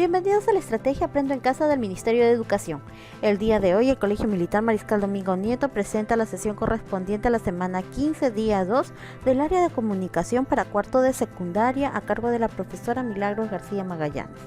Bienvenidos a la Estrategia Aprendo en Casa del Ministerio de Educación. El día de hoy, el Colegio Militar Mariscal Domingo Nieto presenta la sesión correspondiente a la semana 15, día 2, del área de comunicación para cuarto de secundaria a cargo de la profesora Milagros García Magallanes.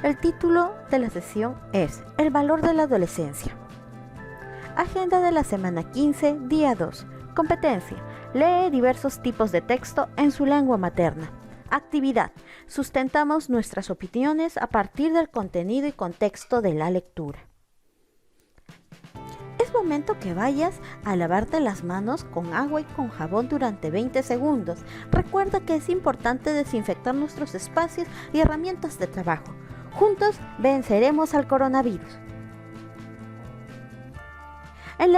El título de la sesión es El valor de la adolescencia. Agenda de la semana 15, día 2. Competencia. Lee diversos tipos de texto en su lengua materna. Actividad. Sustentamos nuestras opiniones a partir del contenido y contexto de la lectura. Es momento que vayas a lavarte las manos con agua y con jabón durante 20 segundos. Recuerda que es importante desinfectar nuestros espacios y herramientas de trabajo. Juntos venceremos al coronavirus. En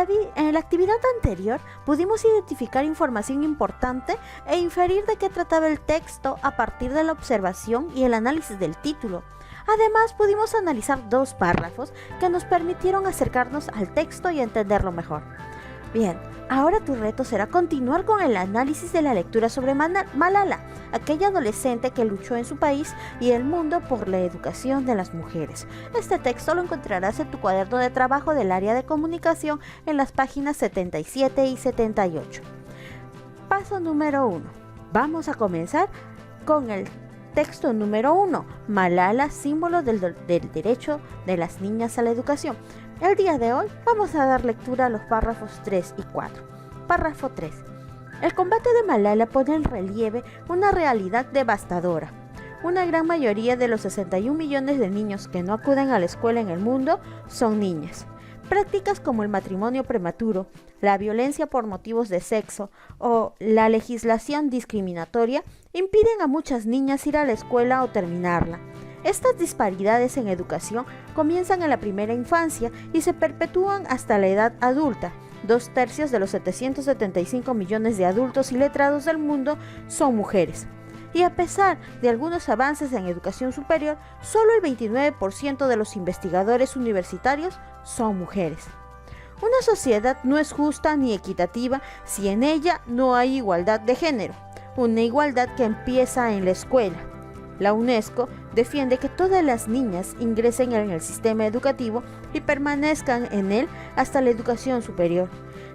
la actividad anterior pudimos identificar información importante e inferir de qué trataba el texto a partir de la observación y el análisis del título. Además, pudimos analizar 2 párrafos que nos permitieron acercarnos al texto y entenderlo mejor. Bien, ahora tu reto será continuar con el análisis de la lectura sobre Malala, aquella adolescente que luchó en su país y el mundo por la educación de las mujeres. Este texto lo encontrarás en tu cuaderno de trabajo del área de comunicación en las páginas 77 y 78. Paso número 1. Vamos a comenzar con el texto número 1, Malala, símbolo del derecho de las niñas a la educación. El día de hoy vamos a dar lectura a los párrafos 3 y 4. Párrafo 3. El combate de Malala pone en relieve una realidad devastadora. Una gran mayoría de los 61 millones de niños que no acuden a la escuela en el mundo son niñas. Prácticas como el matrimonio prematuro, la violencia por motivos de sexo o la legislación discriminatoria impiden a muchas niñas ir a la escuela o terminarla. Estas disparidades en educación comienzan en la primera infancia y se perpetúan hasta la edad adulta. 2/3 de los 775 millones de adultos y letrados del mundo son mujeres. Y a pesar de algunos avances en educación superior, solo el 29% de los investigadores universitarios son mujeres. Una sociedad no es justa ni equitativa si en ella no hay igualdad de género, una igualdad que empieza en la escuela. La UNESCO defiende que todas las niñas ingresen en el sistema educativo y permanezcan en él hasta la educación superior.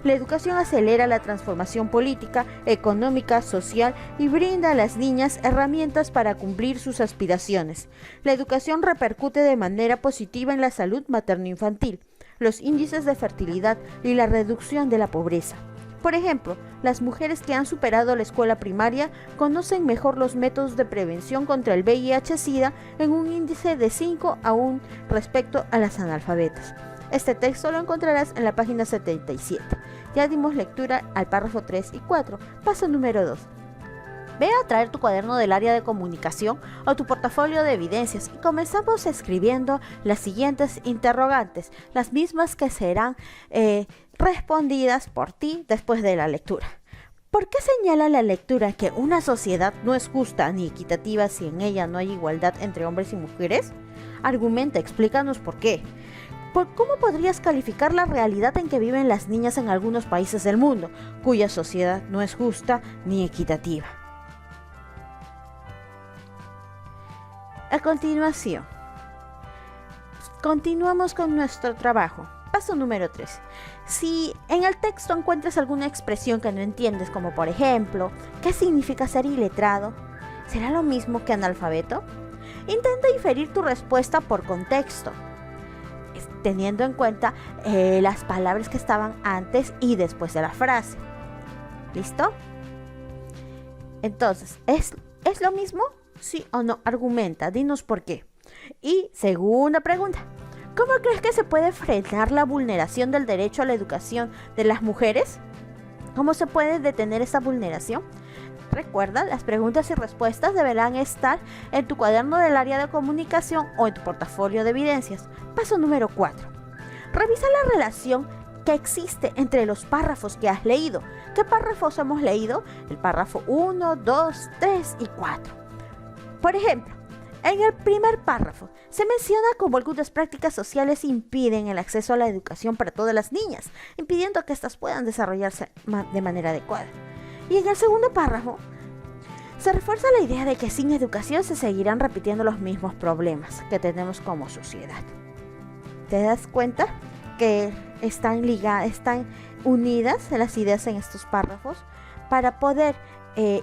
La educación acelera la transformación política, económica, social y brinda a las niñas herramientas para cumplir sus aspiraciones. La educación repercute de manera positiva en la salud materno-infantil, los índices de fertilidad y la reducción de la pobreza. Por ejemplo, las mujeres que han superado la escuela primaria conocen mejor los métodos de prevención contra el VIH-Sida en un índice de 5 a 1 respecto a las analfabetas. Este texto lo encontrarás en la página 77. Ya dimos lectura al párrafo 3 y 4. Paso número 2. Ve a traer tu cuaderno del área de comunicación o tu portafolio de evidencias y comenzamos escribiendo las siguientes interrogantes, las mismas que serán respondidas por ti después de la lectura. ¿Por qué señala la lectura que una sociedad no es justa ni equitativa si en ella no hay igualdad entre hombres y mujeres? Argumenta, explícanos por qué. ¿Cómo podrías calificar la realidad en que viven las niñas en algunos países del mundo, cuya sociedad no es justa ni equitativa? A continuación, continuamos con nuestro trabajo. Paso número 3. Si en el texto encuentras alguna expresión que no entiendes, como por ejemplo, ¿qué significa ser iletrado? ¿Será lo mismo que analfabeto? Intenta inferir tu respuesta por contexto, teniendo en cuenta las palabras que estaban antes y después de la frase. ¿Listo? Entonces, ¿es lo mismo? ¿Sí o no? Argumenta, dinos por qué. Y segunda pregunta. ¿Cómo crees que se puede frenar la vulneración del derecho a la educación de las mujeres? ¿Cómo se puede detener esta vulneración? Recuerda, las preguntas y respuestas deberán estar en tu cuaderno del área de comunicación o en tu portafolio de evidencias. Paso número 4. Revisa la relación que existe entre los párrafos que has leído. ¿Qué párrafos hemos leído? El párrafo 1, 2, 3 y 4. Por ejemplo, en el primer párrafo se menciona cómo algunas prácticas sociales impiden el acceso a la educación para todas las niñas, impidiendo que éstas puedan desarrollarse de manera adecuada. Y en el segundo párrafo Se refuerza la idea de que sin educación se seguirán repitiendo los mismos problemas que tenemos como sociedad. ¿Te das cuenta que están unidas las ideas en estos párrafos? Para poder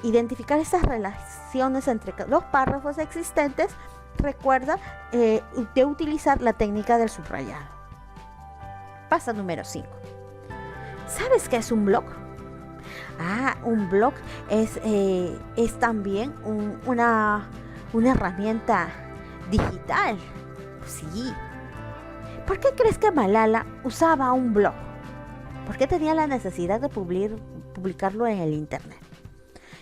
identificar estas relaciones entre los párrafos existentes, recuerda de utilizar la técnica del subrayado. Paso número 5. ¿Sabes qué es un blog? Un blog es también una herramienta digital. Sí. ¿Por qué crees que Malala usaba un blog? ¿Por qué tenía la necesidad de publicarlo en el internet?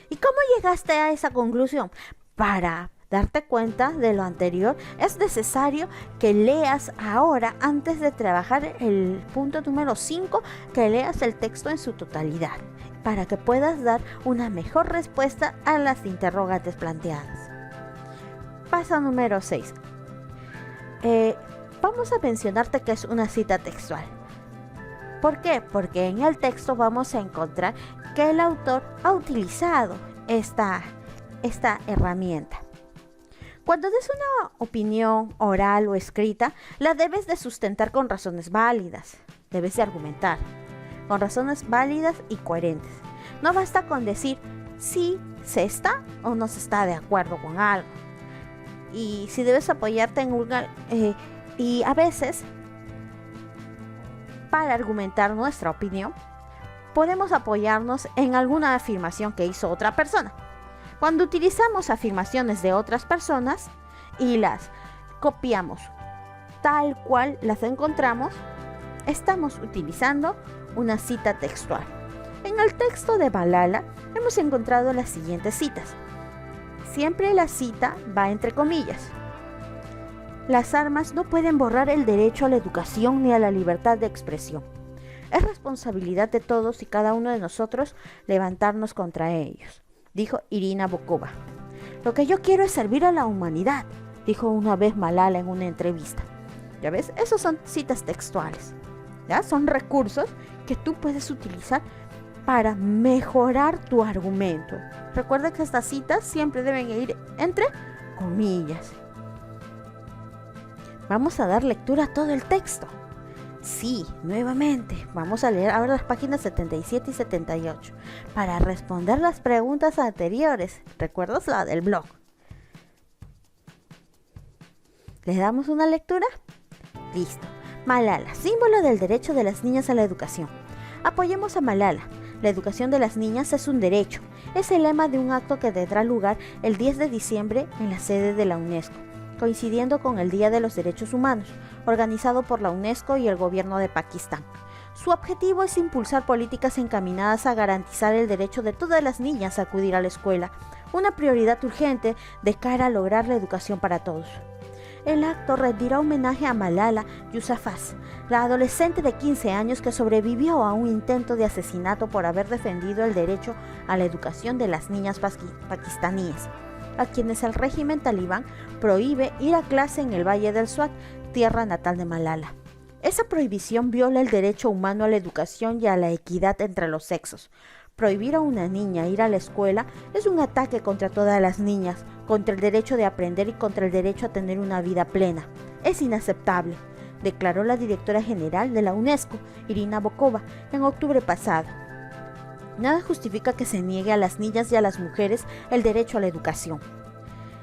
¿Y cómo llegaste a esa conclusión? Para darte cuenta de lo anterior, es necesario que leas ahora, antes de trabajar el punto número 5, que leas el texto en su totalidad, para que puedas dar una mejor respuesta a las interrogantes planteadas. Paso número 6. Vamos a mencionarte que es una cita textual. ¿Por qué? Porque en el texto vamos a encontrar que el autor ha utilizado esta herramienta. Cuando des una opinión oral o escrita, la debes de sustentar con razones válidas. Debes de argumentar con razones válidas y coherentes. No basta con decir si se está o no se está de acuerdo con algo. Y si debes apoyarte en y a veces, para argumentar nuestra opinión, podemos apoyarnos en alguna afirmación que hizo otra persona. Cuando utilizamos afirmaciones de otras personas y las copiamos tal cual las encontramos, estamos utilizando una cita textual. En el texto de Malala hemos encontrado las siguientes citas. Siempre la cita va entre comillas. Las armas no pueden borrar el derecho a la educación ni a la libertad de expresión. Es responsabilidad de todos y cada uno de nosotros levantarnos contra ellos, dijo Irina Bokova. Lo que yo quiero es servir a la humanidad, dijo una vez Malala en una entrevista. ¿Ya ves? Esos son citas textuales. ¿Ya? Son recursos que tú puedes utilizar para mejorar tu argumento. Recuerda que estas citas siempre deben ir entre comillas. Vamos a dar lectura a todo el texto. Sí, nuevamente, vamos a leer ahora las páginas 77 y 78 para responder las preguntas anteriores. ¿Recuerdas la del blog? ¿Le damos una lectura? Listo. Malala, símbolo del derecho de las niñas a la educación. Apoyemos a Malala. La educación de las niñas es un derecho. Es el lema de un acto que tendrá lugar el 10 de diciembre en la sede de la UNESCO, coincidiendo con el Día de los Derechos Humanos, organizado por la UNESCO y el gobierno de Pakistán. Su objetivo es impulsar políticas encaminadas a garantizar el derecho de todas las niñas a acudir a la escuela, una prioridad urgente de cara a lograr la educación para todos. El acto rendirá homenaje a Malala Yousafzai, la adolescente de 15 años que sobrevivió a un intento de asesinato por haber defendido el derecho a la educación de las niñas pakistaníes, a quienes el régimen talibán prohíbe ir a clase en el Valle del Swat, tierra natal de Malala. Esa prohibición viola el derecho humano a la educación y a la equidad entre los sexos. Prohibir a una niña ir a la escuela es un ataque contra todas las niñas, contra el derecho de aprender y contra el derecho a tener una vida plena. Es inaceptable, declaró la directora general de la UNESCO, Irina Bokova, en octubre pasado. Nada justifica que se niegue a las niñas y a las mujeres el derecho a la educación.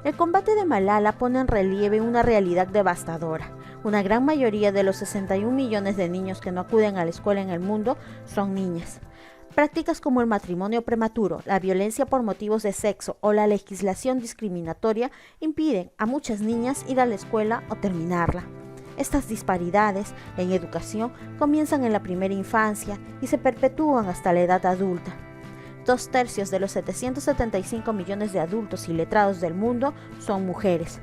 El combate de Malala pone en relieve una realidad devastadora. Una gran mayoría de los 61 millones de niños que no acuden a la escuela en el mundo son niñas. Prácticas como el matrimonio prematuro, la violencia por motivos de sexo o la legislación discriminatoria impiden a muchas niñas ir a la escuela o terminarla. Estas disparidades en educación comienzan en la primera infancia y se perpetúan hasta la edad adulta. 2/3 de los 775 millones de adultos iletrados del mundo son mujeres.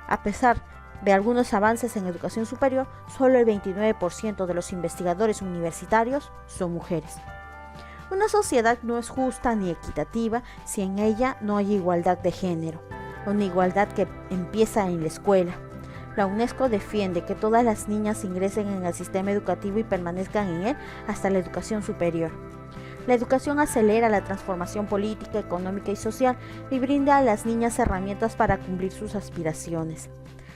A pesar de algunos avances en educación superior, solo el 29% de los investigadores universitarios son mujeres. Una sociedad no es justa ni equitativa si en ella no hay igualdad de género, una igualdad que empieza en la escuela. La UNESCO defiende que todas las niñas ingresen en el sistema educativo y permanezcan en él hasta la educación superior. La educación acelera la transformación política, económica y social y brinda a las niñas herramientas para cumplir sus aspiraciones.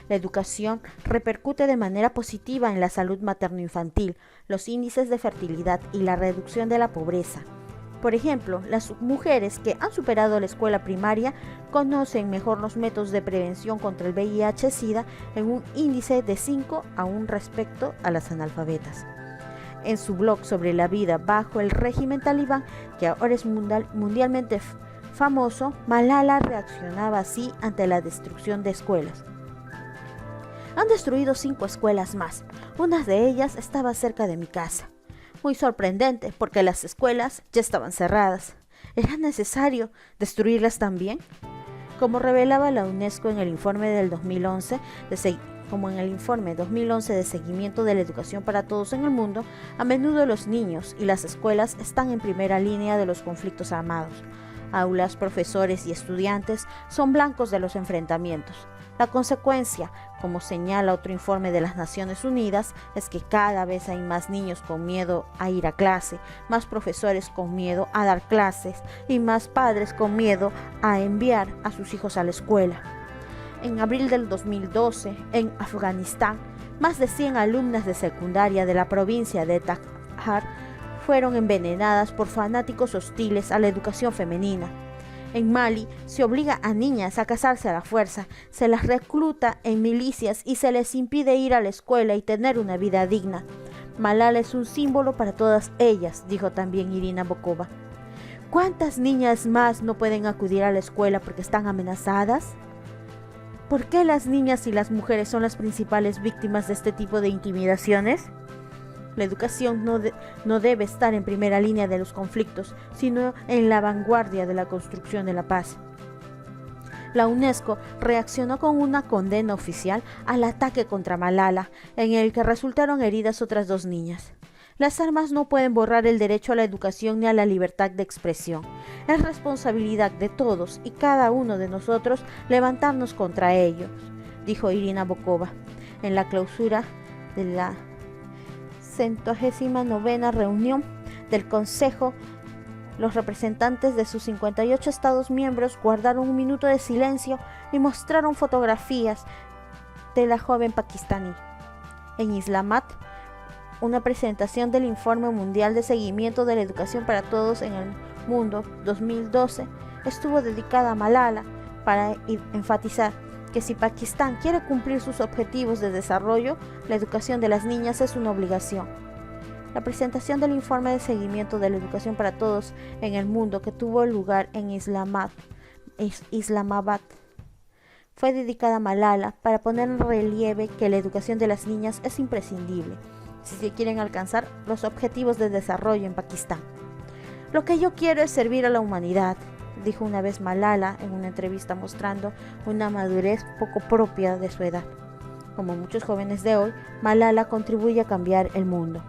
La educación repercute de manera positiva en la salud materno-infantil, los índices de fertilidad y la reducción de la pobreza. Por ejemplo, las mujeres que han superado la escuela primaria conocen mejor los métodos de prevención contra el VIH-Sida en un índice de 5 a 1 respecto a las analfabetas. En su blog sobre la vida bajo el régimen talibán, que ahora es mundialmente famoso, Malala reaccionaba así ante la destrucción de escuelas. Han destruido 5 escuelas más. Una de ellas estaba cerca de mi casa. Muy sorprendente porque las escuelas ya estaban cerradas. ¿Era necesario destruirlas también? Como revelaba la UNESCO en el informe del 2011 de seguimiento de la educación para todos en el mundo, a menudo los niños y las escuelas están en primera línea de los conflictos armados. Aulas, profesores y estudiantes son blancos de los enfrentamientos. La consecuencia, como señala otro informe de las Naciones Unidas, es que cada vez hay más niños con miedo a ir a clase, más profesores con miedo a dar clases y más padres con miedo a enviar a sus hijos a la escuela. En abril del 2012, en Afganistán, más de 100 alumnas de secundaria de la provincia de Takhar fueron envenenadas por fanáticos hostiles a la educación femenina. En Mali se obliga a niñas a casarse a la fuerza, se las recluta en milicias y se les impide ir a la escuela y tener una vida digna. Malala es un símbolo para todas ellas, dijo también Irina Bokova. ¿Cuántas niñas más no pueden acudir a la escuela porque están amenazadas? ¿Por qué las niñas y las mujeres son las principales víctimas de este tipo de intimidaciones? La educación no debe estar en primera línea de los conflictos, sino en la vanguardia de la construcción de la paz. La UNESCO reaccionó con una condena oficial al ataque contra Malala, en el que resultaron heridas otras 2 niñas. Las armas no pueden borrar el derecho a la educación ni a la libertad de expresión. Es responsabilidad de todos y cada uno de nosotros levantarnos contra ellos, dijo Irina Bokova en la clausura de la 109ª reunión del Consejo. Los representantes de sus 58 Estados miembros guardaron un minuto de silencio y mostraron fotografías de la joven pakistaní. En Islamabad, una presentación del Informe Mundial de Seguimiento de la Educación para Todos en el Mundo 2012 estuvo dedicada a Malala para enfatizar que si Pakistán quiere cumplir sus objetivos de desarrollo, la educación de las niñas es una obligación. La presentación del Informe de Seguimiento de la Educación para Todos en el Mundo, que tuvo lugar en Islamabad, fue dedicada a Malala para poner en relieve que la educación de las niñas es imprescindible si se quieren alcanzar los objetivos de desarrollo en Pakistán. Lo que yo quiero es servir a la humanidad, dijo una vez Malala en una entrevista mostrando una madurez poco propia de su edad. Como muchos jóvenes de hoy, Malala contribuye a cambiar el mundo.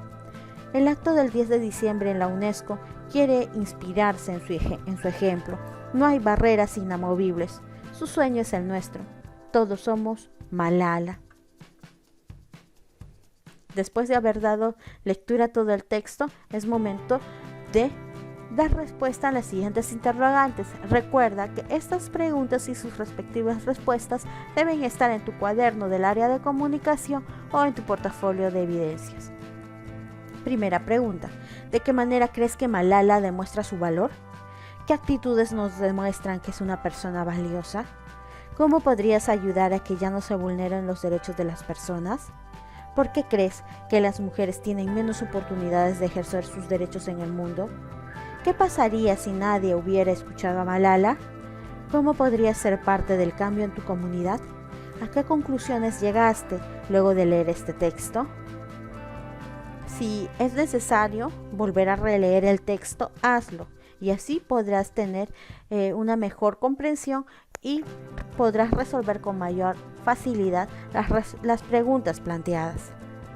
El acto del 10 de diciembre en la UNESCO quiere inspirarse en su ejemplo. No hay barreras inamovibles. Su sueño es el nuestro. Todos somos Malala. Después de haber dado lectura a todo el texto, es momento de dar respuesta a las siguientes interrogantes. Recuerda que estas preguntas y sus respectivas respuestas deben estar en tu cuaderno del área de comunicación o en tu portafolio de evidencias. Primera pregunta: ¿de qué manera crees que Malala demuestra su valor? ¿Qué actitudes nos demuestran que es una persona valiosa? ¿Cómo podrías ayudar a que ya no se vulneren los derechos de las personas? ¿Por qué crees que las mujeres tienen menos oportunidades de ejercer sus derechos en el mundo? ¿Qué pasaría si nadie hubiera escuchado a Malala? ¿Cómo podrías ser parte del cambio en tu comunidad? ¿A qué conclusiones llegaste luego de leer este texto? Si es necesario volver a releer el texto, hazlo, y así podrás tener una mejor comprensión y podrás resolver con mayor facilidad las preguntas planteadas.